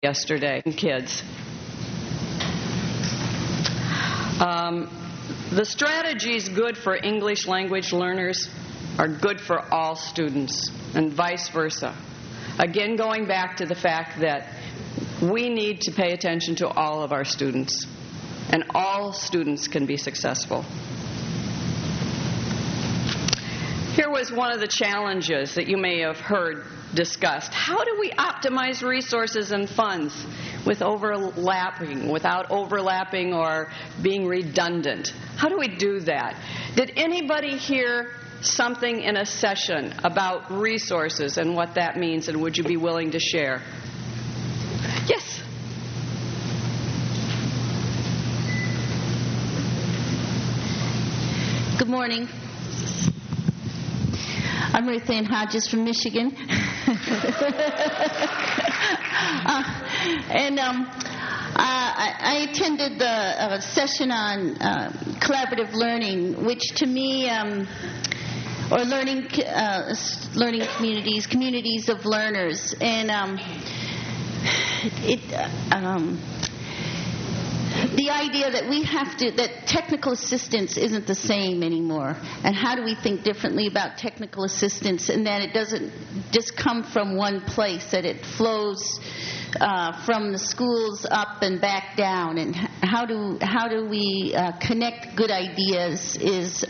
yesterday, kids. The strategies good for English language learners are good for all students, and vice versa. Again, going back to the fact that we need to pay attention to all of our students, and all students can be successful. Here was one of the challenges that you may have heard discussed. How do we optimize resources and funds without overlapping or being redundant? How do we do that? Did anybody hear something in a session about resources and what that means, and would you be willing to share? Yes. Good morning. I'm Ruth Ann Hodges from Michigan. I attended the session on collaborative learning, which to me, or learning communities of learners, and the idea that that technical assistance isn't the same anymore, and how do we think differently about technical assistance, and that it doesn't just come from one place, that it flows from the schools up and back down, and how do we connect good ideas is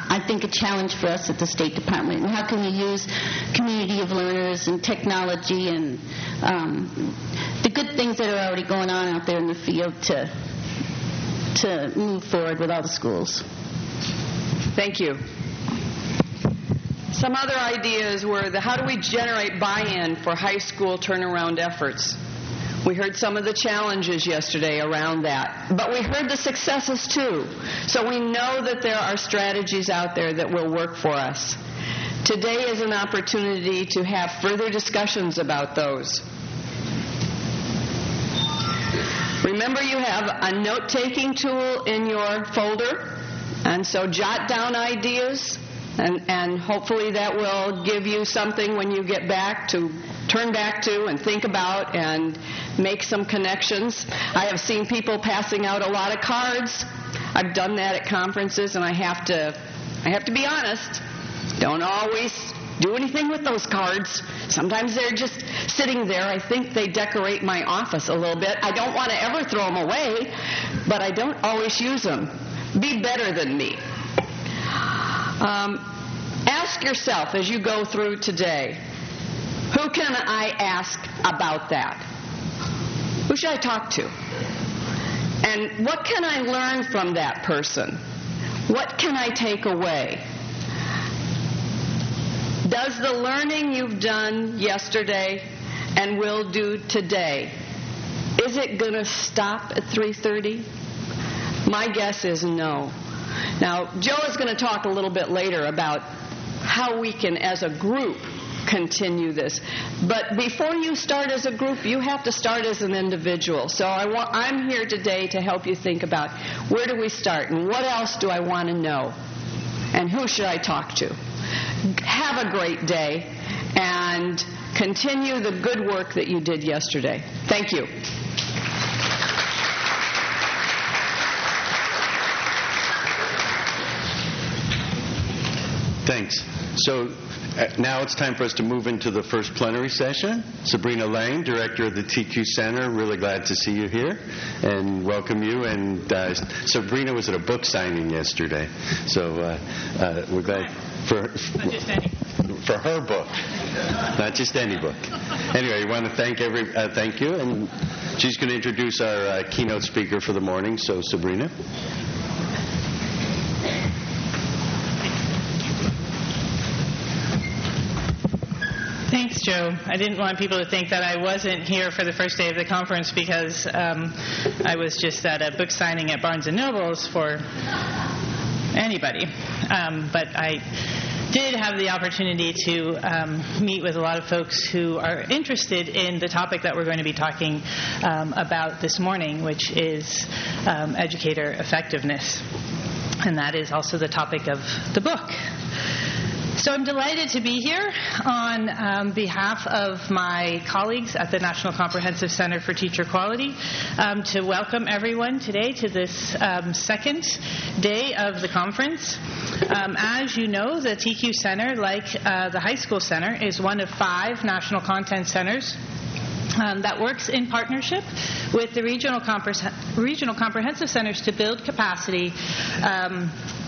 I think a challenge for us at the State Department. And how can we use community of learners and technology and the good things that are already going on out there in the field to move forward with all the schools? Thank you. Some other ideas were how do we generate buy-in for high school turnaround efforts? We heard some of the challenges yesterday around that, but we heard the successes too. So we know that there are strategies out there that will work for us. Today is an opportunity to have further discussions about those. Remember, you have a note-taking tool in your folder, and so jot down ideas, and hopefully that will give you something when you get back to turn back to and think about and make some connections. I have seen people passing out a lot of cards. I've done that at conferences, and I have to be honest, don't always do anything with those cards. Sometimes they're just sitting there. I think they decorate my office a little bit. I don't want to ever throw them away, but I don't always use them. Be better than me. Ask yourself as you go through today, who can I ask about that? Who should I talk to? And what can I learn from that person? What can I take away? Does the learning you've done yesterday and will do today, is it going to stop at 3:30? My guess is no. Now, Joe is going to talk a little bit later about how we can, as a group, continue this. But before you start as a group, you have to start as an individual. So I'm here today to help you think about where do we start and what else do I want to know and who should I talk to. Have a great day and continue the good work that you did yesterday. Thank you. Thanks. So now it's time for us to move into the first plenary session. Sabrina Laine, Director of the TQ Center, really glad to see you here and welcome you. And Sabrina was at a book signing yesterday, so we're glad for her book, not just any book. Anyway, we want to thank you, and she's going to introduce our keynote speaker for the morning. So, Sabrina. Thanks, Joe. I didn't want people to think that I wasn't here for the first day of the conference because I was just at a book signing at Barnes & Noble's for anybody. But I did have the opportunity to meet with a lot of folks who are interested in the topic that we're going to be talking about this morning, which is educator effectiveness. And that is also the topic of the book. So I'm delighted to be here on behalf of my colleagues at the National Comprehensive Center for Teacher Quality to welcome everyone today to this second day of the conference. As you know, the TQ Center, like the High School Center, is one of 5 national content centers that works in partnership with the regional comprehensive centers to build capacity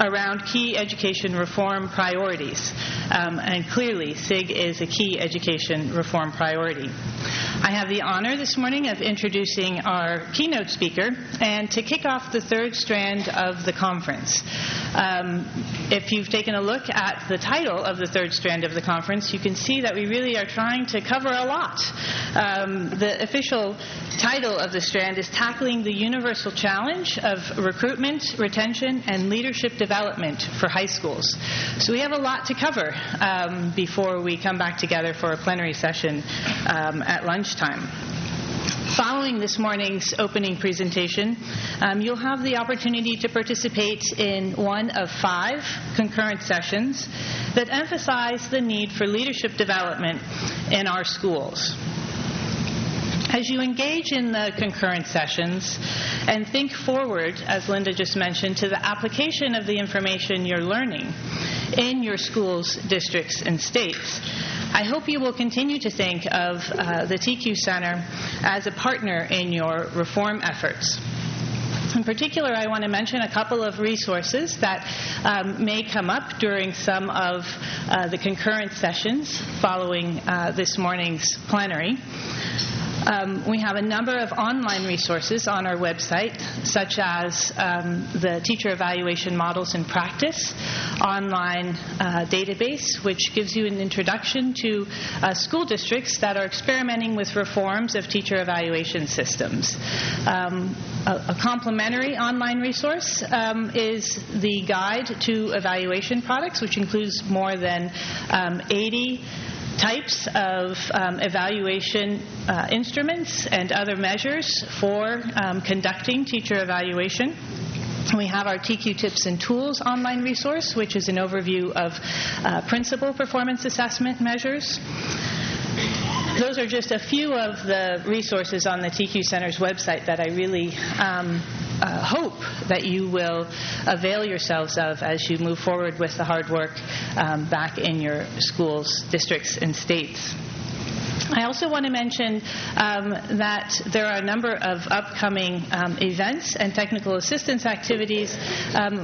around key education reform priorities. And clearly, SIG is a key education reform priority. I have the honor this morning of introducing our keynote speaker and to kick off the third strand of the conference. If you've taken a look at the title of the third strand of the conference, you can see that we really are trying to cover a lot. The official title of the strand is Tackling the Universal Challenge of Recruitment, Retention, and Leadership Development for High Schools. So we have a lot to cover before we come back together for a plenary session at lunchtime. Following this morning's opening presentation, you'll have the opportunity to participate in one of 5 concurrent sessions that emphasize the need for leadership development in our schools. As you engage in the concurrent sessions and think forward, as Linda just mentioned, to the application of the information you're learning in your schools, districts, and states, I hope you will continue to think of the TQ Center as a partner in your reform efforts. In particular, I want to mention a couple of resources that may come up during some of the concurrent sessions following this morning's plenary. We have a number of online resources on our website, such as the Teacher Evaluation Models in Practice online database, which gives you an introduction to school districts that are experimenting with reforms of teacher evaluation systems. A complementary online resource is the Guide to Evaluation Products, which includes more than 80 types of evaluation instruments and other measures for conducting teacher evaluation. We have our TQ Tips and Tools online resource, which is an overview of principal performance assessment measures. Those are just a few of the resources on the TQ Center's website that I really hope that you will avail yourselves of as you move forward with the hard work back in your schools, districts, and states. I also want to mention that there are a number of upcoming events and technical assistance activities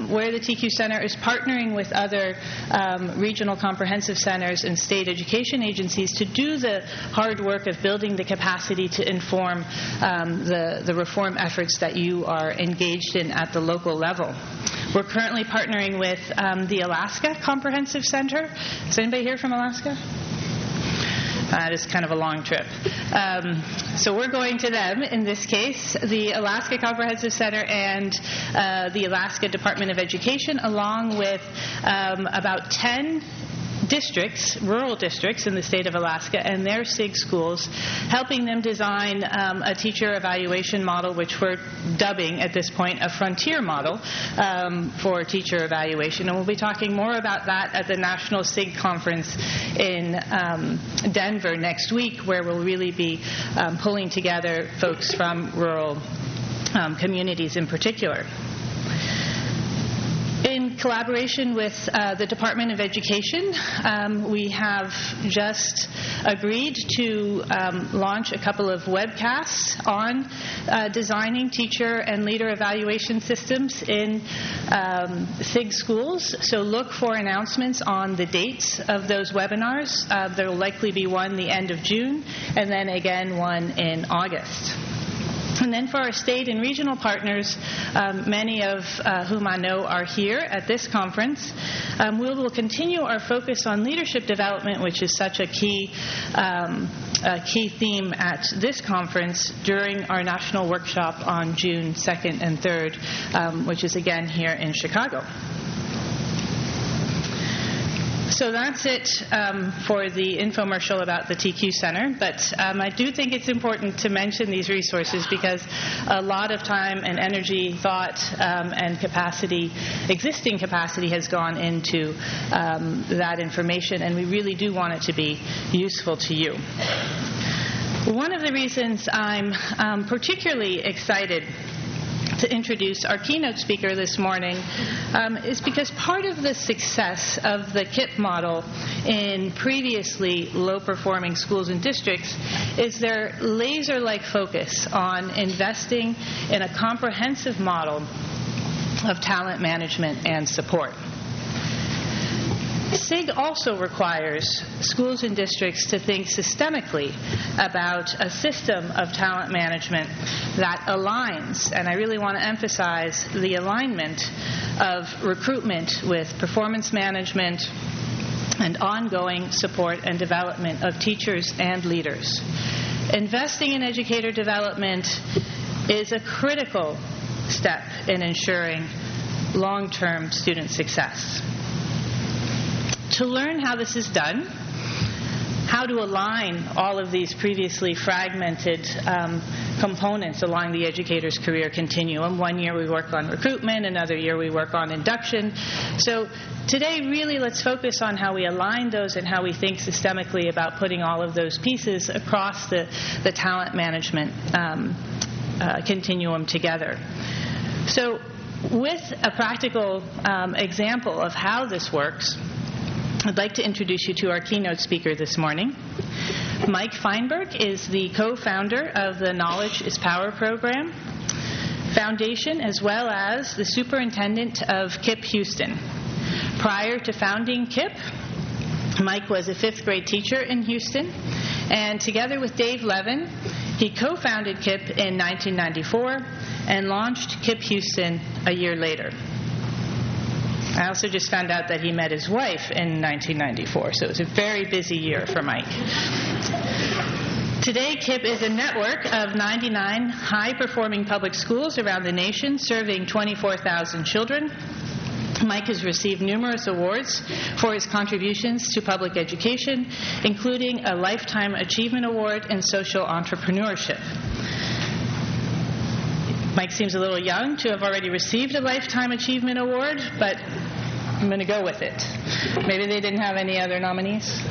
where the TQ Center is partnering with other regional comprehensive centers and state education agencies to do the hard work of building the capacity to inform the reform efforts that you are engaged in at the local level. We're currently partnering with the Alaska Comprehensive Center. Is anybody here from Alaska? It is kind of a long trip. So we're going to them, in this case, the Alaska Comprehensive Center and the Alaska Department of Education, along with about 10 districts, rural districts in the state of Alaska, and their SIG schools, helping them design a teacher evaluation model, which we're dubbing at this point a frontier model for teacher evaluation. And we'll be talking more about that at the National SIG Conference in Denver next week, where we'll really be pulling together folks from rural communities in particular. In collaboration with the Department of Education, we have just agreed to launch a couple of webcasts on designing teacher and leader evaluation systems in SIG schools. So look for announcements on the dates of those webinars. There will likely be one the end of June, and then again one in August. And then for our state and regional partners, many of whom I know are here at this conference, we will continue our focus on leadership development, which is such a key theme at this conference during our national workshop on June 2nd and 3rd, which is again here in Chicago. So that's it for the infomercial about the TQ Center. But I do think it's important to mention these resources because a lot of time and energy, thought, and capacity, existing capacity, has gone into that information, and we really do want it to be useful to you. One of the reasons I'm particularly excited to introduce our keynote speaker this morning is because part of the success of the KIPP model in previously low-performing schools and districts is their laser-like focus on investing in a comprehensive model of talent management and support. SIG also requires schools and districts to think systemically about a system of talent management that aligns, and I really want to emphasize the alignment of recruitment with performance management and ongoing support and development of teachers and leaders. Investing in educator development is a critical step in ensuring long-term student success. To learn how this is done, how to align all of these previously fragmented components along the educator's career continuum. One year we work on recruitment, another year we work on induction. So today really let's focus on how we align those and how we think systemically about putting all of those pieces across the talent management continuum together. So with a practical example of how this works, I'd like to introduce you to our keynote speaker this morning. Mike Feinberg is the co-founder of the Knowledge is Power program foundation, as well as the superintendent of KIPP Houston. Prior to founding KIPP, Mike was a 5th grade teacher in Houston, and together with Dave Levin, he co-founded KIPP in 1994 and launched KIPP Houston a year later. I also just found out that he met his wife in 1994, so it was a very busy year for Mike. Today, KIPP is a network of 99 high-performing public schools around the nation, serving 24,000 children. Mike has received numerous awards for his contributions to public education, including a Lifetime Achievement Award in social entrepreneurship. Mike seems a little young to have already received a Lifetime Achievement Award, but I'm going to go with it. Maybe they didn't have any other nominees?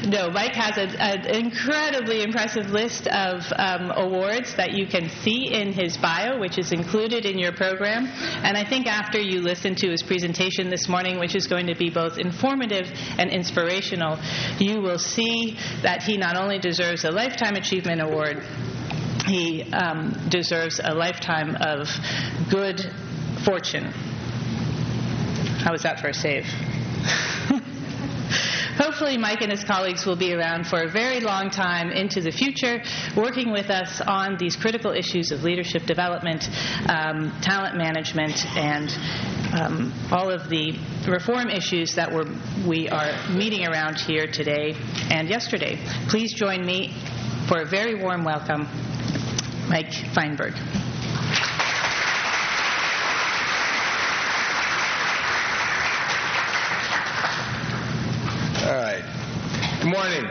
No, Mike has an incredibly impressive list of awards that you can see in his bio, which is included in your program. And I think after you listen to his presentation this morning, which is going to be both informative and inspirational, you will see that he not only deserves a Lifetime Achievement Award, he deserves a lifetime of good fortune. How was that for a save? Hopefully Mike and his colleagues will be around for a very long time into the future, working with us on these critical issues of leadership development, talent management, and all of the reform issues that we are meeting around here today and yesterday. Please join me for a very warm welcome, Mike Feinberg. All right. Good morning.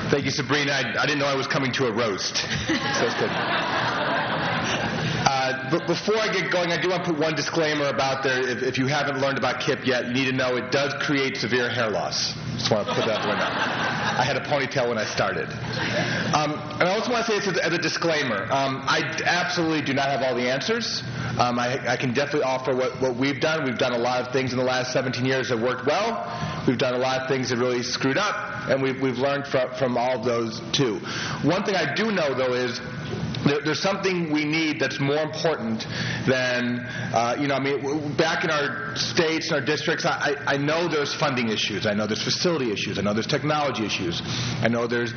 Thank you, Sabrina. I didn't know I was coming to a roast. So it's good. But before I get going, I do want to put one disclaimer about there. If you haven't learned about KIPP yet, you need to know it does create severe hair loss. Just want to put that out the window. I had a ponytail when I started. And I also want to say this as a disclaimer. I absolutely do not have all the answers. I can definitely offer what we've done. We've done a lot of things in the last 17 years that worked well. We've done a lot of things that really screwed up, and we've learned from all of those too. One thing I do know, though, is there's something we need that's more important than, back in our states and our districts, I know there's funding issues. I know there's facility issues. I know there's technology issues. I know there's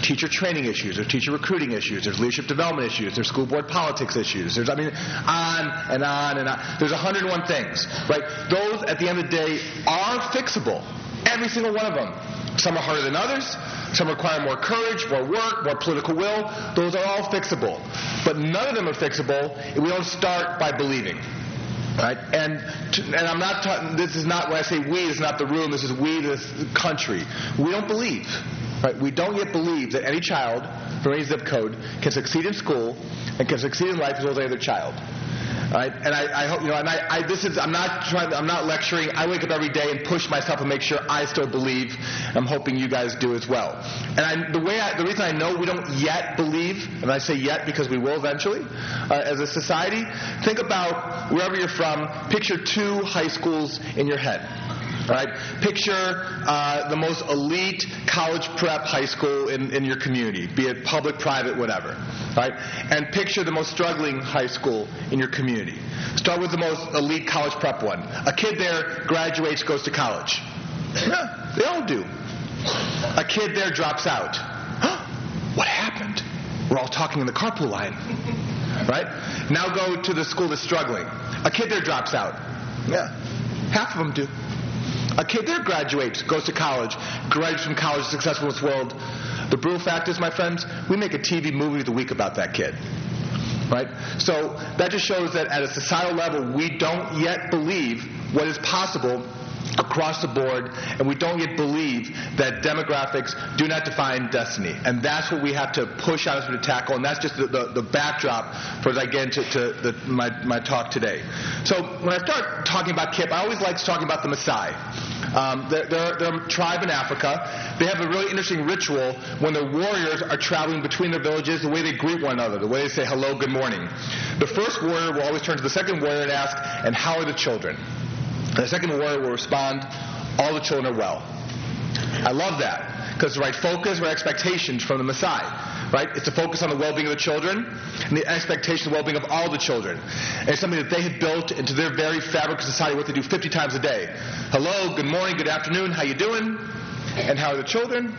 teacher training issues. There's teacher recruiting issues. There's leadership development issues. There's school board politics issues. There's, on and on and on. There's 101 things, right? Those, at the end of the day, are fixable. Every single one of them. Some are harder than others. Some require more courage, more work, more political will. Those are all fixable. But none of them are fixable if we don't start by believing. Right? And I'm not talking, this is not, when I say we, it's not the room, this is we, this country. We don't believe. Right? We don't yet believe that any child from any zip code can succeed in school and can succeed in life as well as any other child. Right? And I hope, I'm not lecturing. I wake up every day and push myself and make sure I still believe. I'm hoping you guys do as well. And the reason I know we don't yet believe, and I say yet because we will eventually, as a society, think about wherever you're from, picture 2 high schools in your head. Right? Picture the most elite college prep high school in your community, be it public, private, whatever. Right? And picture the most struggling high school in your community. Start with the most elite college prep one. A kid there graduates, goes to college. Yeah, they all do. A kid there drops out. What happened? We're all talking in the carpool line. Right? Now go to the school that's struggling. A kid there drops out. Yeah, half of them do. A kid there graduates, goes to college, graduates from college, successful in this world. The brutal fact is, my friends, we make a TV movie of the week about that kid. Right? So that just shows that at a societal level, we don't yet believe what is possible across the board, and we don't yet believe that demographics do not define destiny. And that's what we have to push on us to tackle, and that's just the backdrop for as I get into my talk today. So when I start talking about KIPP, I always like talking about the Masai. They're a tribe in Africa. They have a really interesting ritual when the warriors are traveling between their villages, the way they greet one another, the way they say hello, good morning. The first warrior will always turn to the second warrior and ask, and how are the children? And the second warrior will respond, all the children are well. I love that, because the right focus, right expectations from the Masai. Right? It's to focus on the well-being of the children and the expectation of the well-being of all the children. And it's something that they had built into their very fabric of society, what they do 50 times a day. Hello, good morning, good afternoon, how you doing? And how are the children?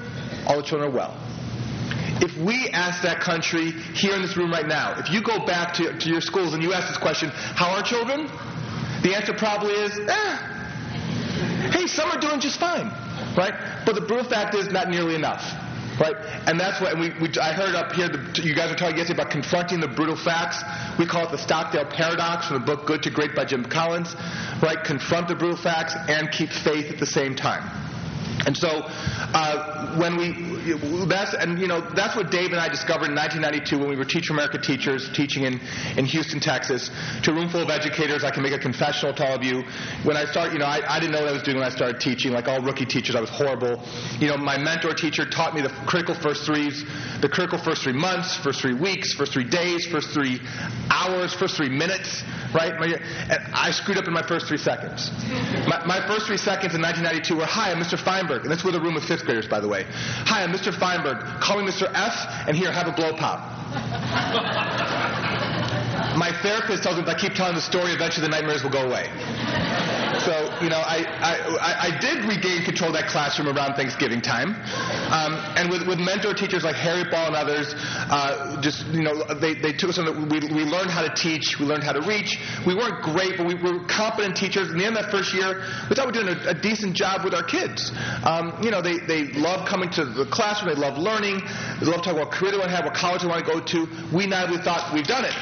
All the children are well. If we ask that country here in this room right now, if you go back to your schools and you ask this question, how are children? The answer probably is, hey, some are doing just fine. Right? But the brutal fact is not nearly enough. Right? And that's what I heard up here, you guys were talking yesterday about confronting the brutal facts. We call it the Stockdale paradox from the book Good to Great by Jim Collins. Right? Confront the brutal facts and keep faith at the same time. And so that's what Dave and I discovered in 1992 when we were Teach for America teachers teaching in Houston, Texas, to a room full of educators. I can make a confessional to all of you. When I started, I didn't know what I was doing when I started teaching. Like all rookie teachers, I was horrible. My mentor teacher taught me the critical first 3 months, first 3 weeks, first 3 days, first 3 hours, first 3 minutes. Right? And I screwed up in my first 3 seconds. My first 3 seconds in 1992 were, hi, I'm Mr. Feinberg. And that's with a room of 5th graders, by the way. Hi, I'm Mr. Feinberg. Call me Mr. F, and here, have a blow pop. My therapist tells me if I keep telling the story, eventually the nightmares will go away. So, I did regain control of that classroom around Thanksgiving time. And with mentor teachers like Harry Ball and others, they took us on, we learned how to teach, we learned how to reach. We weren't great, but we were competent teachers. In the end of that first year, we thought we were doing a decent job with our kids. They love coming to the classroom, they love learning, they love talking about what career they want to have, what college they want to go to. We naively thought, we've done it.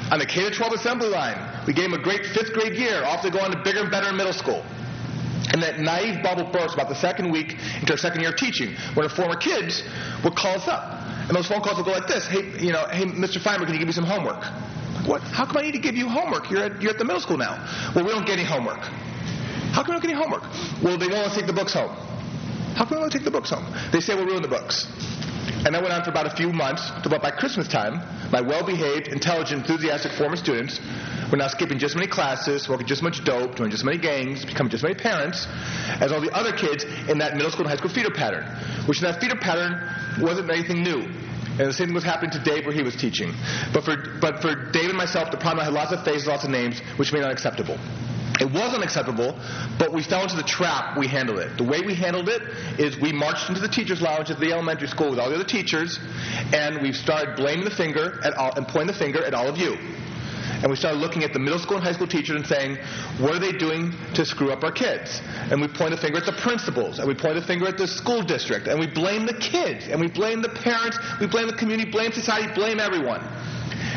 On the K-12 assembly line, we gave them a great 5th grade year, off they go on to bigger and better in middle school. And that naive bubble burst about the second week into our second year of teaching, when our former kids would call us up. And those phone calls would go like this, hey, Mr. Feinberg, can you give me some homework? What? How come I need to give you homework? You're at the middle school now. Well, we don't get any homework. How come we don't get any homework? Well, they won't let us take the books home. How come we won't take the books home? They say we'll ruin the books. And that went on for about a few months, to about by Christmas time, my well-behaved, intelligent, enthusiastic former students were now skipping just as many classes, smoking just as much dope, joining just as many gangs, becoming just as many parents, as all the other kids in that middle school and high school feeder pattern, which in that feeder pattern wasn't anything new. And the same thing was happening to Dave where he was teaching. But for Dave and myself, the problem I had lots of faces, lots of names, which made it unacceptable. It was unacceptable, but we fell into the trap. We handled it. The way we handled it is we marched into the teacher's lounge at the elementary school with all the other teachers, and we started blaming the finger and pointing the finger at all of you. And we started looking at the middle school and high school teachers and saying, what are they doing to screw up our kids? And we point a finger at the principals, and we point a finger at the school district, and we blame the kids, and we blame the parents, we blame the community, blame society, blame everyone.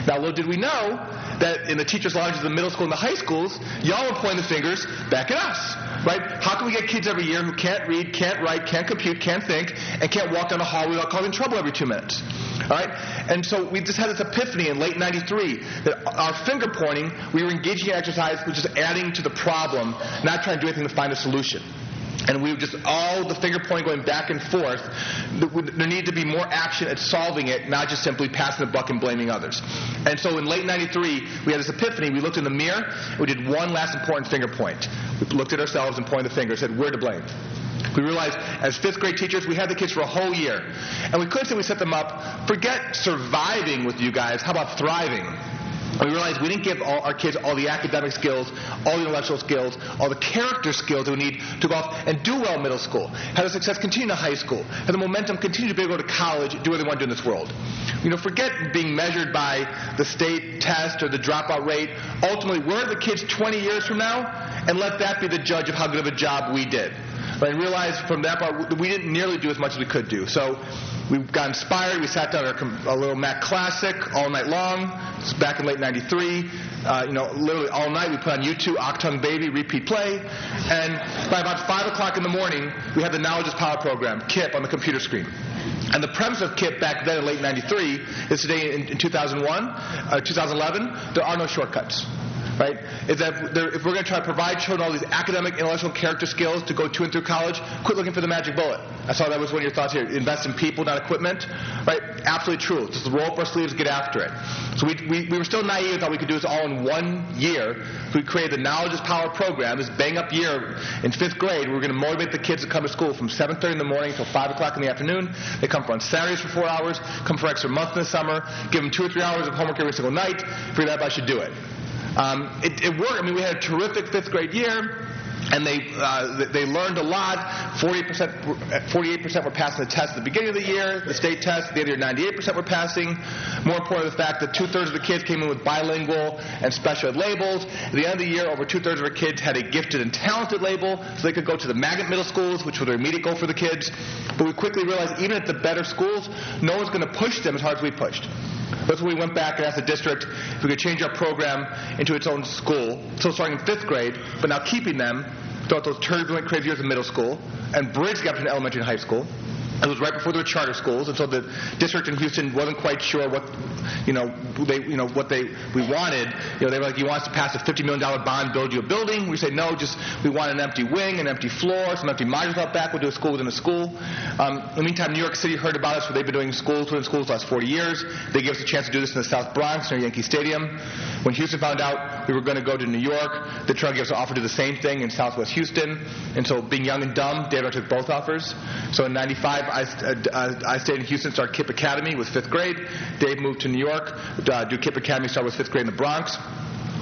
Now, little did we know that in the teachers' lodges of the middle school and the high schools, y'all were pointing the fingers back at us. Right? How can we get kids every year who can't read, can't write, can't compute, can't think, and can't walk down the hall without causing trouble every 2 minutes? All right? And so we just had this epiphany in late 93 that our finger pointing, we were engaging in exercise, which is adding to the problem, not trying to do anything to find a solution. And we were just all the finger pointing going back and forth. There needed to be more action at solving it, not just simply passing the buck and blaming others. And so in late 93, we had this epiphany. We looked in the mirror, and we did one last important finger point. We looked at ourselves and pointed the finger and said, we're to blame. We realized as fifth grade teachers, we had the kids for a whole year. And we couldn't say we set them up, forget surviving with you guys, how about thriving? And we realized we didn't give our kids all the academic skills, all the intellectual skills, all the character skills that we need to go off and do well in middle school, have the success continue to high school, have the momentum continue to be able to go to college, do what they want to do in this world. Forget being measured by the state test or the dropout rate. Ultimately, where are the kids 20 years from now? And let that be the judge of how good of a job we did. Right? And realize from that part, we didn't nearly do as much as we could do. So we got inspired. We sat down a little Mac Classic all night long. It's back in late 93. Literally all night we put on YouTube, Octung Baby, repeat play. And by about 5 o'clock in the morning, we had the Knowledge is Power program, KIPP, on the computer screen. And the premise of KIPP back then in late 93 is today in 2011, there are no shortcuts. Right? Is that if we're going to try to provide children all these academic, intellectual, character skills to go to and through college, quit looking for the magic bullet. I saw that was one of your thoughts here. Invest in people, not equipment. Right? Absolutely true. Just roll up our sleeves, get after it. So we were still naive and thought we could do this all in 1 year. So we created the Knowledge is Power program, this bang-up year in 5th grade. We were going to motivate the kids to come to school from 7:30 in the morning till 5 o'clock in the afternoon. They come on Saturdays for 4 hours, come for extra month in the summer, give them 2 or 3 hours of homework every single night, figure out if I should do it. It worked. I mean, we had a terrific 5th grade year, and they learned a lot. 48% were passing the test at the beginning of the year. The state test at the end of the year, 98% were passing. More important, the fact that 2/3 of the kids came in with bilingual and special ed labels. At the end of the year, over 2/3 of our kids had a gifted and talented label, so they could go to the magnet middle schools, which were their immediate goal for the kids. But we quickly realized even at the better schools, no one's going to push them as hard as we pushed. That's when we went back and asked the district if we could change our program into its own school, so starting in 5th grade, but now keeping them throughout those turbulent, crazy years in middle school, and bridge the gap between elementary and high school. It was right before there were charter schools, and so the district in Houston wasn't quite sure what we wanted. They were like, you want us to pass a $50 million bond, build you a building? We say, no, we want an empty wing, an empty floor, some empty modules out back. We'll do a school within a school. In the meantime, New York City heard about us, so they've been doing schools within schools the last 40 years. They gave us a chance to do this in the South Bronx near Yankee Stadium. When Houston found out we were going to go to New York, the tried to give us an offer to do the same thing in Southwest Houston. And so being young and dumb, Dave and I took both offers. So in 95, I stayed in Houston, started KIPP Academy with 5th grade. Dave moved to New York, do KIPP Academy, started with 5th grade in the Bronx.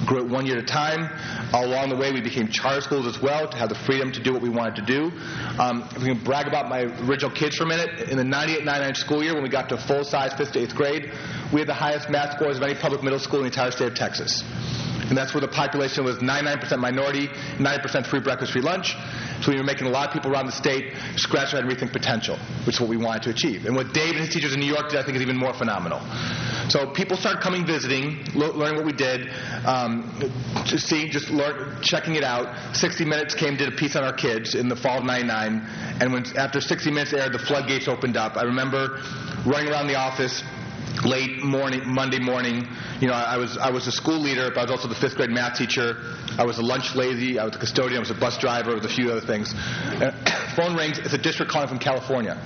Grew it 1 year at a time. All along the way, we became charter schools as well to have the freedom to do what we wanted to do. If we can brag about my original kids for a minute, in the 98-99 school year, when we got to full-size 5th to 8th grade, we had the highest math scores of any public middle school in the entire state of Texas. And that's where the population was 99% minority, 90% free breakfast, free lunch. So we were making a lot of people around the state scratch their head and rethink potential, which is what we wanted to achieve. And what Dave and his teachers in New York did, I think, is even more phenomenal. So people started coming, visiting, learning what we did, checking it out. 60 Minutes did a piece on our kids in the fall of 99. And after 60 Minutes aired, the floodgates opened up. I remember running around the office late morning, Monday morning. I was a school leader, but I was also the 5th grade math teacher. I was a lunch lady. I was a custodian. I was a bus driver. With a few other things. Phone rings. It's a district calling from California,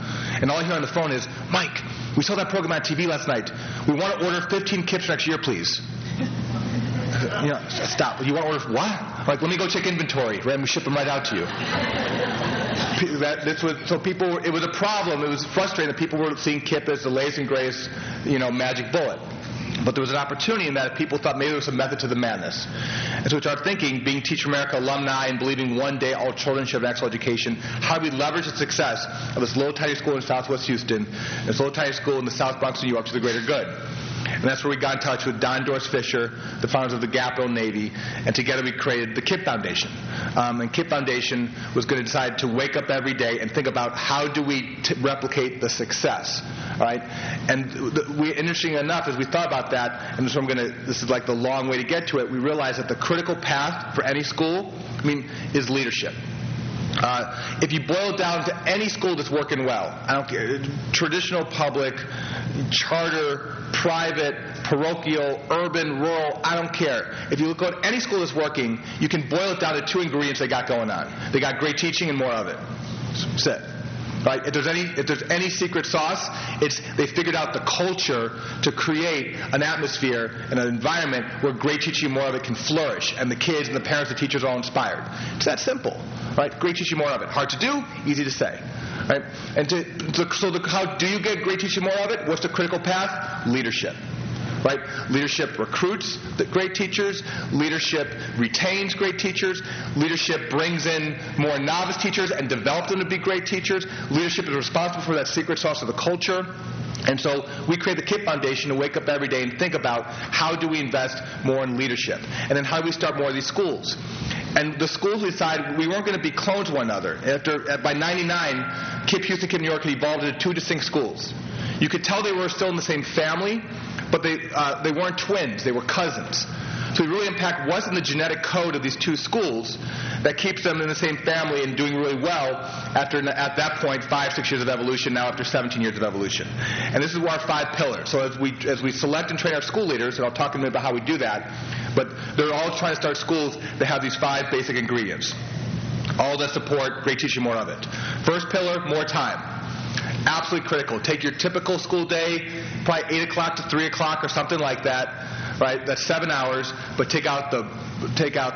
and all I hear on the phone is, "Mike, we saw that program on TV last night. We want to order 15 KIPPs next year, please." Stop. You want to order what? I'm like, let me go check inventory. Right, and we ship them right out to you. It was a problem. It was frustrating that people were seeing KIPP as the latest and greatest, magic bullet. But there was an opportunity in that people thought maybe there was a method to the madness. And so we started thinking, being Teach for America alumni and believing one day all children should have excellent education, how do we leverage the success of this little tiny school in Southwest Houston, this little tiny school in the South Bronx, New York, to the greater good? And that's where we got in touch with Don Doris Fisher, the founders of the Gap Old Navy, and together we created the KIPP Foundation. And KIPP Foundation was going to decide to wake up every day and think about how do we replicate the success, right? And interesting enough, as we thought about that, and this is like the long way to get to it, we realized that the critical path for any school, is leadership. If you boil it down to any school that's working well, I don't care, traditional public, charter, private, parochial, urban, rural, I don't care. If you look at any school that's working, you can boil it down to 2 ingredients they got going on. They got great teaching and more of it. That's it. Right? If there's any secret sauce, it's they figured out the culture to create an atmosphere and an environment where great teaching and more of it can flourish, and the kids and the parents and teachers are all inspired. It's that simple, right? Great teaching, more of it. Hard to do, easy to say, right? And how do you get great teaching, more of it? What's the critical path? Leadership. Right? Leadership recruits the great teachers. Leadership retains great teachers. Leadership brings in more novice teachers and develops them to be great teachers. Leadership is responsible for that secret sauce of the culture. And so we create the KIPP Foundation to wake up every day and think about how do we invest more in leadership. And then how do we start more of these schools. And the schools, we decided we weren't going to be clones of one another. By 99, KIPP Houston, KIPP New York had evolved into 2 distinct schools. You could tell they were still in the same family, but they weren't twins. They were cousins. So the real impact wasn't the genetic code of these 2 schools that keeps them in the same family and doing really well after, at that point, 5-6 years of evolution, now after 17 years of evolution. And this is our 5 pillars. So as we select and train our school leaders, and I'll talk a minute about how we do that, but they're all trying to start schools that have these 5 basic ingredients, all that support great teaching, more of it. First pillar, more time. Absolutely critical. Take your typical school day, probably 8 o'clock to 3 o'clock or something like that, right? That's 7 hours, but take out the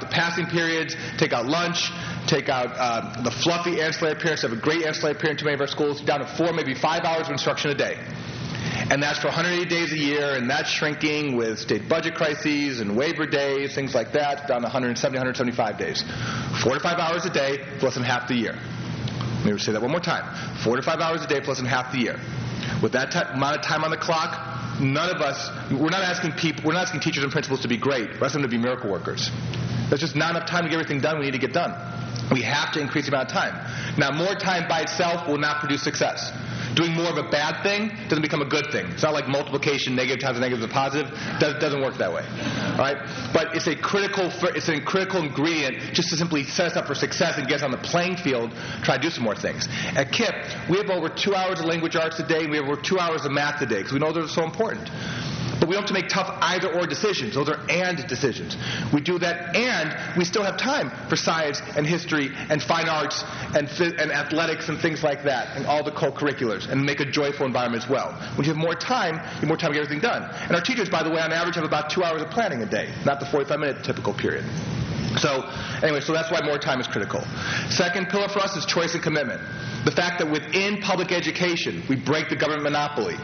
passing periods, take out lunch, take out the fluffy ancillary periods. We have a great ancillary period in too many of our schools, down to 4, maybe 5 hours of instruction a day. And that's for 180 days a year, and that's shrinking with state budget crises and waiver days, things like that, down to 170, 175 days. 4 to 5 hours a day, less than half the year. Maybe say that one more time. 4 to 5 hours a day, plus in half the year. With that amount of time on the clock, none of us, we're not asking teachers and principals to be great. We're asking them to be miracle workers. There's just not enough time to get everything done we need to get done. We have to increase the amount of time. Now, more time by itself will not produce success. Doing more of a bad thing doesn't become a good thing. It's not like multiplication, negative times negative is a positive. Doesn't work that way. All right? But it's a critical ingredient just to simply set us up for success and get us on the playing field, try to do some more things. At KIPP, we have over 2 hours of language arts a day, and we have over 2 hours of math a day, because we know those are so important. But we don't have to make tough either-or decisions. Those are and decisions. We do that, and we still have time for science and history and fine arts and athletics and things like that, and all the co-curriculars, and make a joyful environment as well. When you have more time, you have more time to get everything done. And our teachers, by the way, on average have about 2 hours of planning a day, not the 45-minute typical period. So that's why more time is critical. Second pillar for us is choice and commitment. The fact that within public education, we break the government monopoly.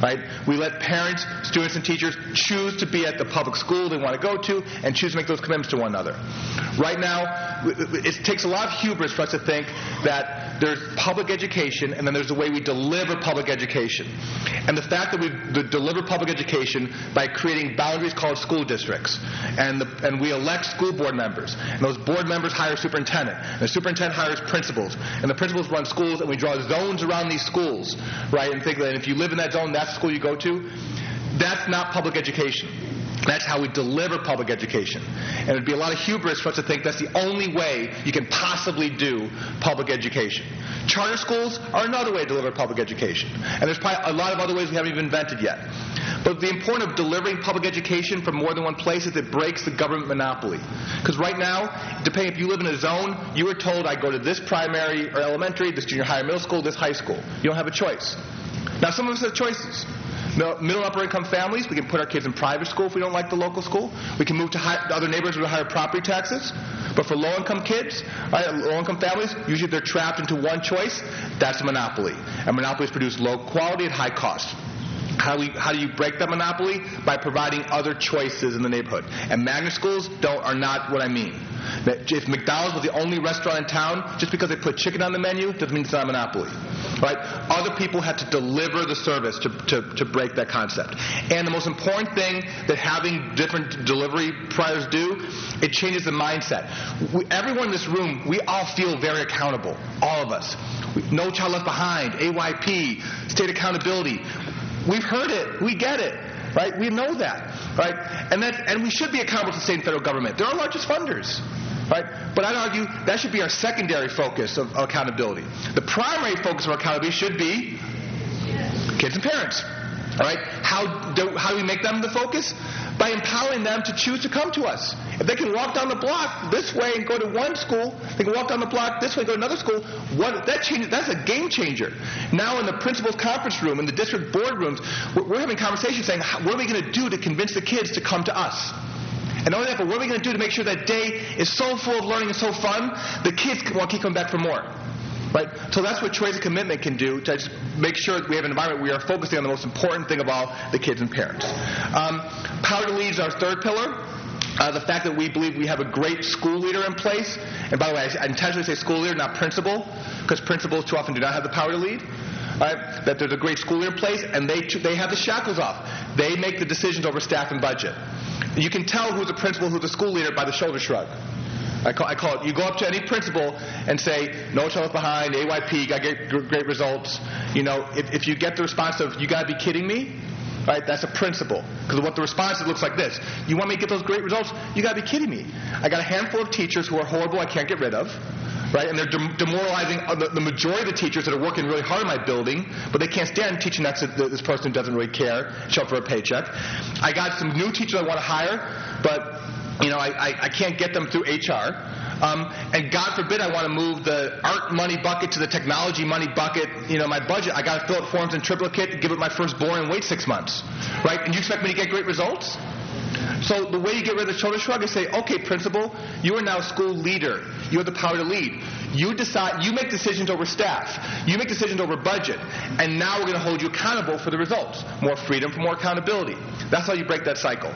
Right? We let parents, students, and teachers choose to be at the public school they want to go to and choose to make those commitments to one another. Right now, it takes a lot of hubris for us to think that there's public education and then there's the way we deliver public education. And the fact that we deliver public education by creating boundaries called school districts. And we elect school board members. And those board members hire a superintendent. And the superintendent hires principals. And the principals run schools, and we draw zones around these schools. Right? And think that if you live in that zone, that's the school you go to. That's not public education. That's how we deliver public education. And it would be a lot of hubris for us to think that's the only way you can possibly do public education. Charter schools are another way to deliver public education. And there's probably a lot of other ways we haven't even invented yet. But the importance of delivering public education from more than one place is it breaks the government monopoly. Because right now, depending if you live in a zone, you are told I go to this primary or elementary, this junior high or middle school, this high school. You don't have a choice. Now, some of us have choices. Middle and upper income families, we can put our kids in private school if we don't like the local school. We can move to other neighborhoods with higher property taxes. But for low-income kids, low-income families, usually they're trapped into one choice. That's a monopoly. And monopolies produce low quality at high cost. How do you break that monopoly? By providing other choices in the neighborhood. And magnet schools are not what I mean. If McDonald's was the only restaurant in town, just because they put chicken on the menu doesn't mean it's not a monopoly. Right? Other people have to deliver the service to break that concept. And the most important thing that having different delivery providers do, it changes the mindset. Everyone in this room, we all feel very accountable, all of us. No Child Left Behind, AYP, state accountability. We've heard it. We get it. Right? We know that. Right? And we should be accountable to the state and federal government. They're our largest funders. Right? But I'd argue that should be our secondary focus of accountability. The primary focus of our accountability should be kids and parents. All right? How do we make them the focus? By empowering them to choose to come to us. If they can walk down the block this way and go to one school, they can walk down the block this way and go to another school, that's a game changer. Now in the principal's conference room, in the district board rooms, we're having conversations saying, what are we going to do to convince the kids to come to us? And not only that, but what are we going to do to make sure that day is so full of learning and so fun, the kids will keep coming back for more. Right? So that's what Choice and Commitment can do to just make sure that we have an environment where we are focusing on the most important thing of all, the kids and parents. Power to Lead is our third pillar. The fact that we believe we have a great school leader in place. And by the way, I intentionally say school leader, not principal, because principals too often do not have the power to lead. Right? That there's a great school leader in place, and they have the shackles off. They make the decisions over staff and budget. You can tell who's a principal, who's a school leader by the shoulder shrug. I call it, you go up to any principal and say, no child left behind, AYP, got to get great results. You know, if you get the response of, you got to be kidding me, right, that's a principal. Because what the response looks like this. You want me to get those great results? You got to be kidding me. I got a handful of teachers who are horrible I can't get rid of. Right? And they're demoralizing the majority of the teachers that are working really hard in my building, but they can't stand teaching next to this person who doesn't really care, show up for a paycheck. I got some new teachers I want to hire, but I can't get them through HR. And God forbid I want to move the art money bucket to the technology money bucket, my budget. I got to fill out forms in triplicate, give it my firstborn, and wait 6 months. Right? And you expect me to get great results? So the way you get rid of the shoulder shrug is say, okay, principal, you are now a school leader. You have the power to lead. You decide. You make decisions over staff. You make decisions over budget. And now we're going to hold you accountable for the results. More freedom for more accountability. That's how you break that cycle.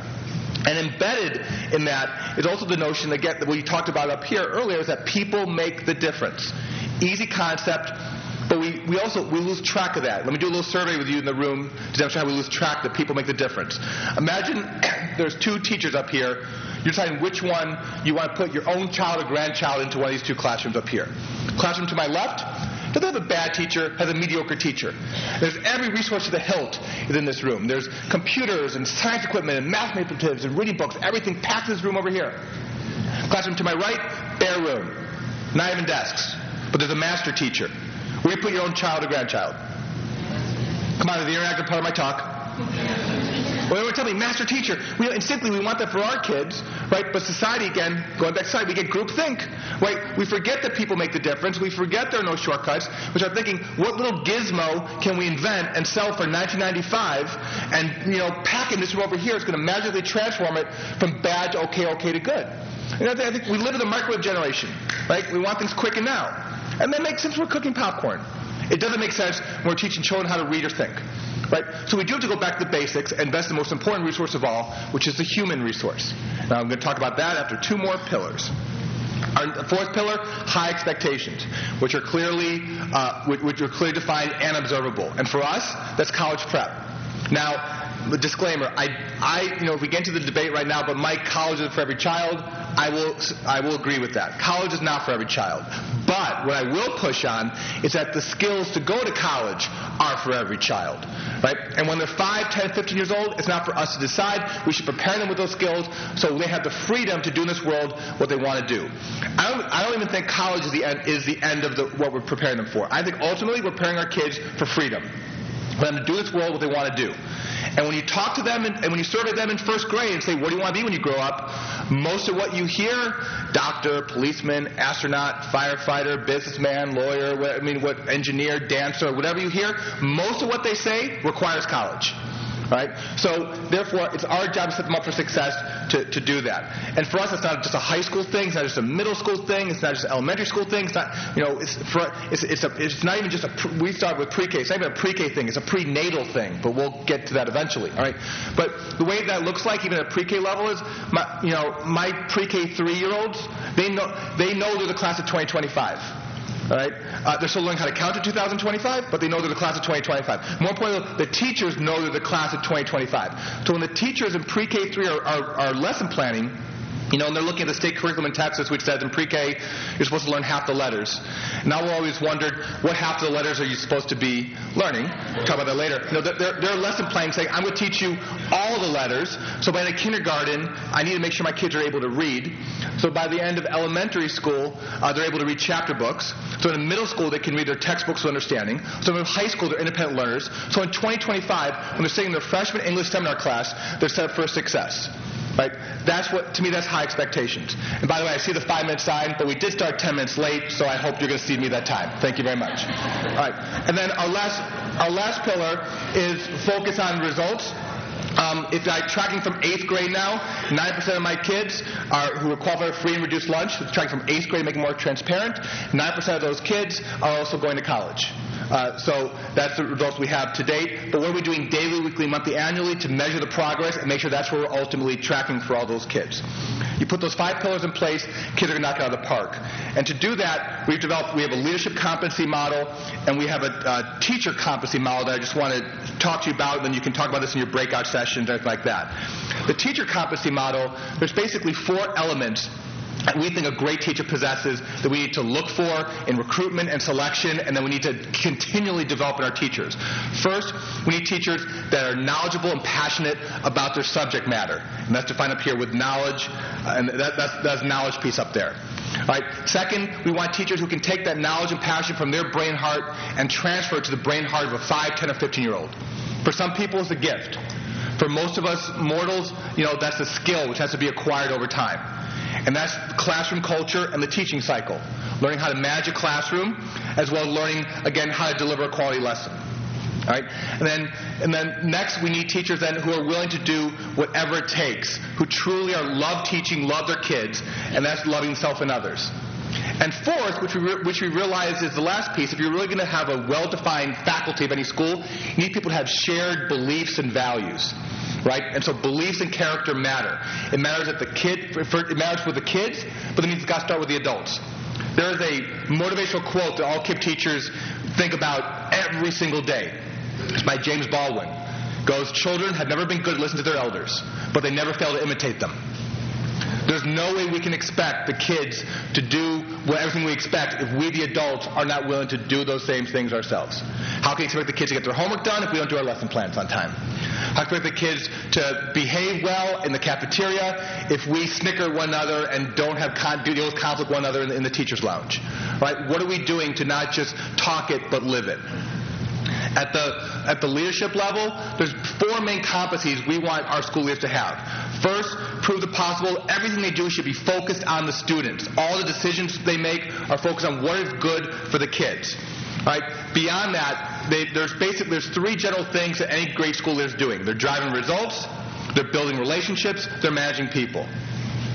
And embedded in that is also the notion that what you talked about up here earlier is that people make the difference. Easy concept. But we lose track of that. Let me do a little survey with you in the room to demonstrate how we lose track that people make the difference. Imagine there's two teachers up here. You're deciding which one you want to put your own child or grandchild into one of these two classrooms up here. Classroom to my left doesn't have a bad teacher, has a mediocre teacher. There's every resource to the hilt is in this room. There's computers and science equipment and math manipulatives and reading books, everything packed in this room over here. Classroom to my right, bare room. Not even desks. But there's a master teacher. Where do you put your own child or grandchild? Come on, the interactive part of my talk. Well, tell me, master teacher. Instinctively, we want that for our kids, right? But society, again, going back to society, we get groupthink, right? We forget that people make the difference. We forget there are no shortcuts. We start thinking, what little gizmo can we invent and sell for $19.95 and, pack in this room over here is going to magically transform it from bad to okay to good. I think we live in the microwave generation, right? We want things quick and now. And that makes sense when we're cooking popcorn. It doesn't make sense when we're teaching children how to read or think. Right? So we do have to go back to the basics and invest in the most important resource of all, which is the human resource. Now I'm going to talk about that after two more pillars. Our fourth pillar, high expectations, which are clearly defined and observable. And for us, that's college prep. Now, the disclaimer, if we get into the debate right now, but Mike, college is for every child, I will agree with that. College is not for every child. But what I will push on is that the skills to go to college are for every child. Right? And when they're 5, 10, 15 years old, it's not for us to decide. We should prepare them with those skills so they have the freedom to do in this world what they want to do. I don't even think college is the end of what we're preparing them for. I think ultimately we're preparing our kids for freedom. For them to do in this world what they want to do. And when you talk to them and when you survey them in first grade and say, what do you want to be when you grow up? Most of what you hear, doctor, policeman, astronaut, firefighter, businessman, lawyer, engineer, dancer, whatever you hear, most of what they say requires college. Right? So, therefore, it's our job to set them up for success to do that. And for us, it's not just a high school thing. It's not just a middle school thing. It's not just an elementary school thing. It's not, it's not even just we start with PreK. It's not even a PreK thing. It's a prenatal thing. But we'll get to that eventually. All right? But the way that looks like, even at PreK level, is my PreK 3-year-olds. They know they're the class of 2025. All right? They're still learning how to count to 2025, but they know they're the class of 2025. More importantly, the teachers know they're the class of 2025. So when the teachers in pre-K3 are lesson planning, and they're looking at the state curriculum in Texas, which says in pre-K you're supposed to learn half the letters. Now we're always wondered, what half of the letters are you supposed to be learning? We'll talk about that later. They're lesson planning saying, I'm going to teach you all the letters. So by the kindergarten, I need to make sure my kids are able to read. So by the end of elementary school, they're able to read chapter books. So in middle school, they can read their textbooks with understanding. So in high school, they're independent learners. So in 2025, when they're sitting in their freshman English seminar class, they're set up for success. Right? To me, that's high expectations. And by the way, I see the 5-minute sign, but we did start 10 minutes late, so I hope you're going to see me that time. Thank you very much. All right. And then our last pillar is focus on results. If I'm tracking from 8th grade now, 9% of my kids who are qualified for free and reduced lunch, tracking from 8th grade, making it more transparent. 9% of those kids are also going to college. So that's the results we have to date. But what are we doing daily, weekly, monthly, annually to measure the progress and make sure that's where we're ultimately tracking for all those kids? You put those 5 pillars in place, kids are going to knock it out of the park. And to do that, we have a leadership competency model, and we have a teacher competency model that I just want to talk to you about, and then you can talk about this in your breakout sessions, anything like that. The teacher competency model, there's basically 4 elements that we think a great teacher possesses that we need to look for in recruitment and selection, and then we need to continually develop in our teachers. First, we need teachers that are knowledgeable and passionate about their subject matter, and that's defined up here with knowledge, and that's the knowledge piece up there. All right. Second, we want teachers who can take that knowledge and passion from their brain heart and transfer it to the brain heart of a 5, 10, or 15-year-old. For some people, it's a gift. For most of us mortals, that's a skill which has to be acquired over time. And that's classroom culture and the teaching cycle. Learning how to manage a classroom, as well as learning, again, how to deliver a quality lesson. All right? And then next, we need teachers then who are willing to do whatever it takes, who truly love teaching, love their kids, and that's loving self and others. And fourth, which we realize is the last piece, if you're really going to have a well-defined faculty of any school, you need people to have shared beliefs and values. Right? And so beliefs and character matter. It matters it matters for the kids, but it means it's got to start with the adults. There is a motivational quote that all KIPP teachers think about every single day. It's by James Baldwin. It goes, children have never been good at listening to their elders, but they never fail to imitate them. There's no way we can expect the kids to do everything we expect if we, the adults, are not willing to do those same things ourselves. How can we expect the kids to get their homework done if we don't do our lesson plans on time? How can we expect the kids to behave well in the cafeteria if we snicker at one another and don't have deal with conflict with one another in the teacher's lounge? Right? What are we doing to not just talk it but live it? At the leadership level, there's 4 main competencies we want our school leaders to have. First, prove the possible. Everything they do should be focused on the students. All the decisions they make are focused on what is good for the kids. Right? Beyond that, there's 3 general things that any great school leader is doing. They're driving results, they're building relationships, they're managing people.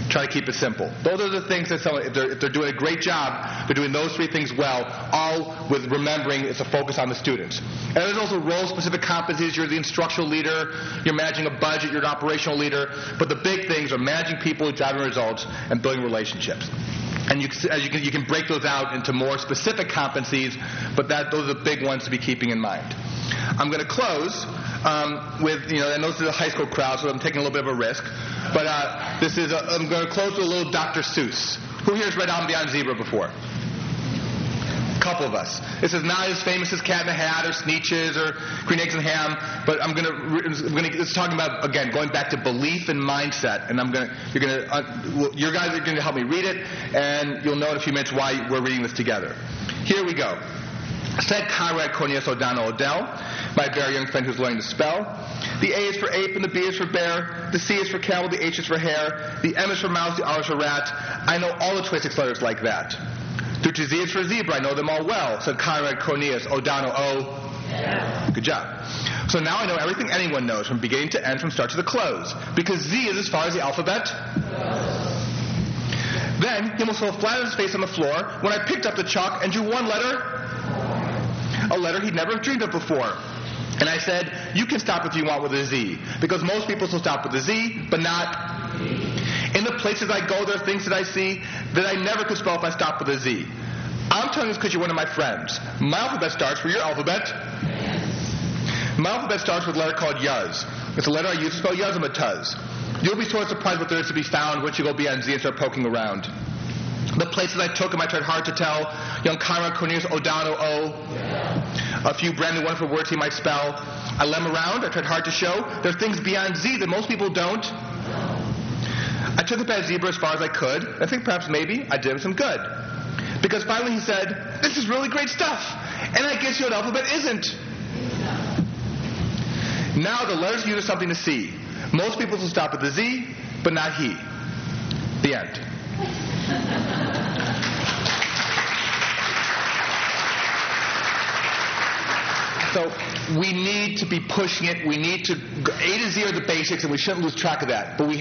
Try to keep it simple. Those are the things that if they're doing a great job, they're doing those 3 things well, all with remembering it's a focus on the students. And there's also role-specific competencies. You're the instructional leader, you're managing a budget, you're an operational leader, but the big things are managing people, driving results, and building relationships. And you can break those out into more specific competencies, but those are the big ones to be keeping in mind. I'm going to close with, and those are the high school crowd, so I'm taking a little bit of a risk. But I'm going to close with a little Dr. Seuss. Who here has read On Beyond Zebra before? A couple of us. This is not as famous as Cat in the Hat or Sneetches or Green Eggs and Ham, but it's talking about, again, going back to belief and mindset. And your guys are going to help me read it, and you'll know in a few minutes why we're reading this together. Here we go. Said Conrad Cornelius O'Donnell Odell, my very young friend who's learning to spell. The A is for ape and the B is for bear. The C is for camel, the H is for hare. The M is for mouse, the R is for rat. I know all the 26 letters like that. Through to Z is for zebra. I know them all well, said Conrad Cornelius O'Donnell Good job. So now I know everything anyone knows from beginning to end, from start to the close. Because Z is as far as the alphabet. Then he almost fell flat on his face on the floor when I picked up the chalk and drew one letter. A letter he'd never dreamed of before. And I said, you can stop if you want with a Z, because most people still stop with a Z, but not. In the places I go, there are things that I see that I never could spell if I stopped with a Z. I'm telling you this because you're one of my friends. My alphabet starts with your alphabet. My alphabet starts with a letter called Yuz. It's a letter I use to spell Yuzmatuz. You'll be sort of surprised what there is to be found once you go beyond Z and start poking around. The places I took them, I tried hard to tell. Young Conrad Cornelius O'Donnell O. A few brand new wonderful words he might spell. I led him around. I tried hard to show. There are things beyond Z that most people don't. I took it past zebra as far as I could. I think perhaps maybe I did him some good. Because finally he said, this is really great stuff. And I guess your alphabet isn't. Now the letters use something to see. Most people will stop at the Z, but not he. The end. So we need to be pushing it. We need to A to Z are the basics, and we shouldn't lose track of that. But we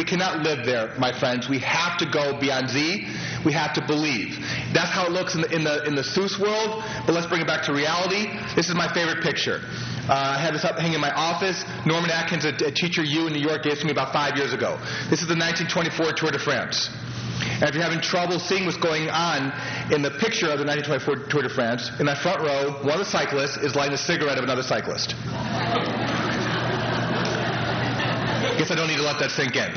cannot live there, my friends. We have to go beyond Z. We have to believe. That's how it looks in the Seuss world. But let's bring it back to reality. This is my favorite picture. I have this up hanging in my office. Norman Atkins, a teacher U in New York, gave it to me about 5 years ago. This is the 1924 Tour de France. And if you're having trouble seeing what's going on in the picture of the 1924 Tour de France, in that front row, one of the cyclists is lighting a cigarette of another cyclist. Guess I don't need to let that sink in.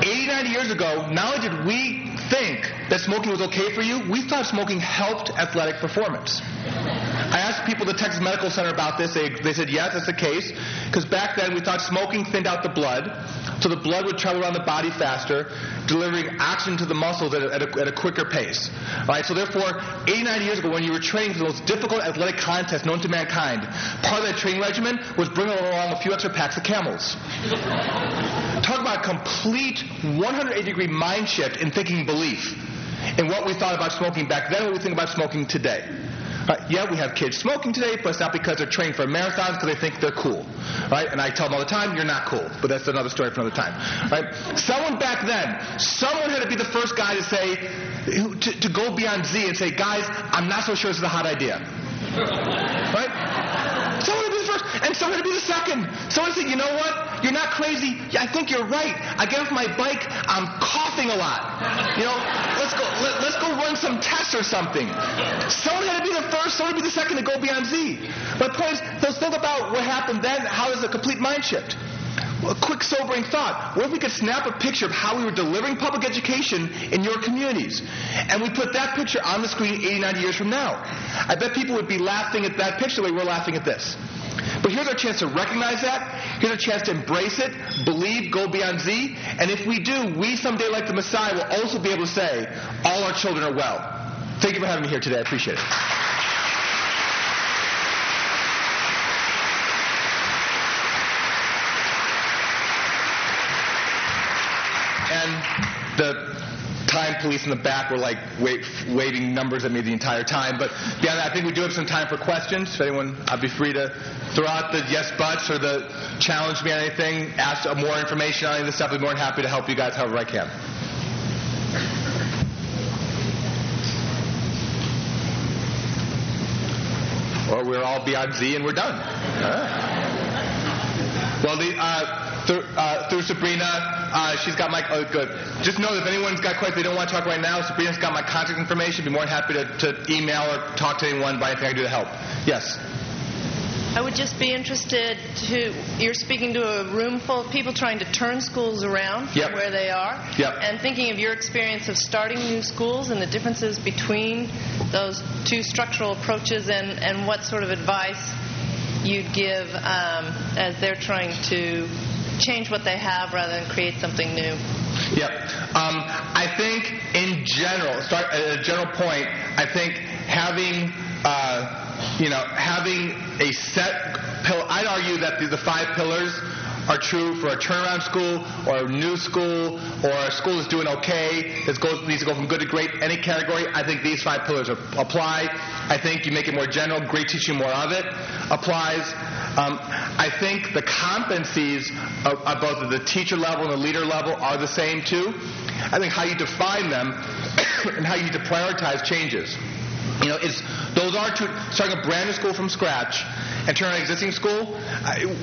89 years ago, not only did we think that smoking was okay for you, we thought smoking helped athletic performance. I asked people at the Texas Medical Center about this. They said, yes, that's the case. Because back then we thought smoking thinned out the blood, so the blood would travel around the body faster, delivering oxygen to the muscles at a quicker pace. All right, so therefore, 89 years ago when you were training for the most difficult athletic contest known to mankind, part of that training regimen was bringing along a few extra packs of Camels. Talk about a complete 180-degree mind shift in thinking and belief in what we thought about smoking back then and what we think about smoking today. Yeah, we have kids smoking today, but it's not because they're training for marathons, because they think they're cool. Right? And I tell them all the time, you're not cool. But that's another story for another time. Right? Someone back then, someone had to be the first guy to say, to go beyond Z and say, guys, I'm not so sure this is a hot idea. Right? Someone had to be the first, and someone had to be the second. Someone said, you know what? You're not crazy. Yeah, I think you're right. I get off my bike, I'm coughing a lot. You know, let's go run some tests or something. Someone had to be the first, someone had to be the second to go beyond Z. My point is, let's think about what happened then. How is a complete mind shift? A quick sobering thought. What if we could snap a picture of how we were delivering public education in your communities? And we put that picture on the screen 80, 90 years from now. I bet people would be laughing at that picture the way we're laughing at this. But here's our chance to recognize that. Here's our chance to embrace it, believe, go beyond Z. And if we do, we someday, like the Messiah, will also be able to say, all our children are well. Thank you for having me here today. I appreciate it. And the time police in the back were like waving numbers at me the entire time. But beyond that, I think we do have some time for questions. If anyone, I'd be free to throw out the yes buts or the challenge me on anything, ask more information on any of this stuff. I'd be more than happy to help you guys however I can. Or we're all beyond Z and we're done. Well, through Sabrina, she's got my... Oh, good. Just know that if anyone's got questions they don't want to talk right now, Sabrina's got my contact information. Be more than happy to email or talk to anyone about anything I can do to help. Yes? I would just be interested you're speaking to a room full of people trying to turn schools around from where they are. Yep. And thinking of your experience of starting new schools and the differences between those two structural approaches and what sort of advice you'd give as they're trying to change what they have rather than create something new. Yep. I think in general, a general point, I think having a set pillar, I'd argue that the 5 pillars are true for a turnaround school or a new school or a school that's doing okay, that needs to go from good to great, any category. I think these 5 pillars apply. I think you make it more general, great teaching more of it applies. I think the competencies of both at the teacher level and the leader level are the same too. I think how you define them and how you need to prioritize changes. You know, it's Those are two, starting a brand new school from scratch and turning an existing school.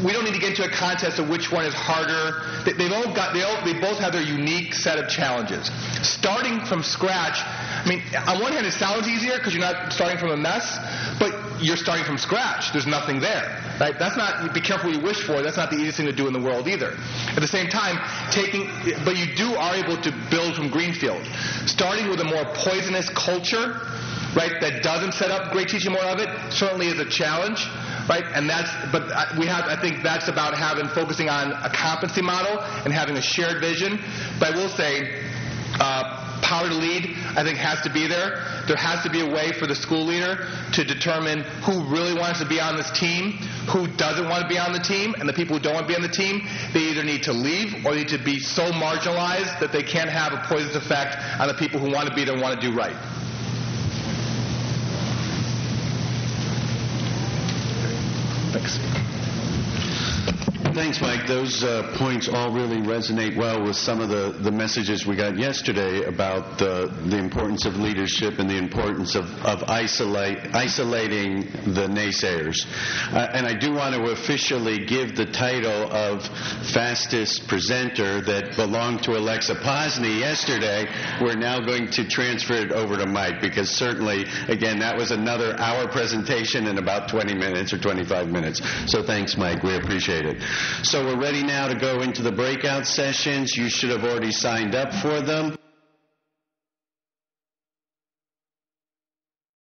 We don't need to get into a contest of which one is harder. They both have their unique set of challenges. Starting from scratch, I mean, on one hand, it sounds easier because you're not starting from a mess, but you're starting from scratch. There's nothing there. Right? That's not, be careful what you wish for. That's not the easiest thing to do in the world either. At the same time, but you are able to build from greenfield. Starting with a more poisonous culture, right, that doesn't set up great teaching more of it, certainly is a challenge, right? And I think that's about focusing on a competency model and having a shared vision. But I will say, power to lead, I think, has to be there. There has to be a way for the school leader to determine who really wants to be on this team, who doesn't want to be on the team, and the people who don't want to be on the team, they either need to leave or need to be so marginalized that they can't have a poisonous effect on the people who want to be there and want to do right. Thanks. Thanks, Mike. Those points all really resonate well with some of the messages we got yesterday about the importance of leadership and the importance of isolating the naysayers. And I do want to officially give the title of fastest presenter that belonged to Alexa Posney yesterday. We're now going to transfer it over to Mike because certainly, again, that was another hour presentation in about 20 minutes or 25 minutes. So thanks, Mike. We appreciate it. So we're ready now to go into the breakout sessions. You should have already signed up for them.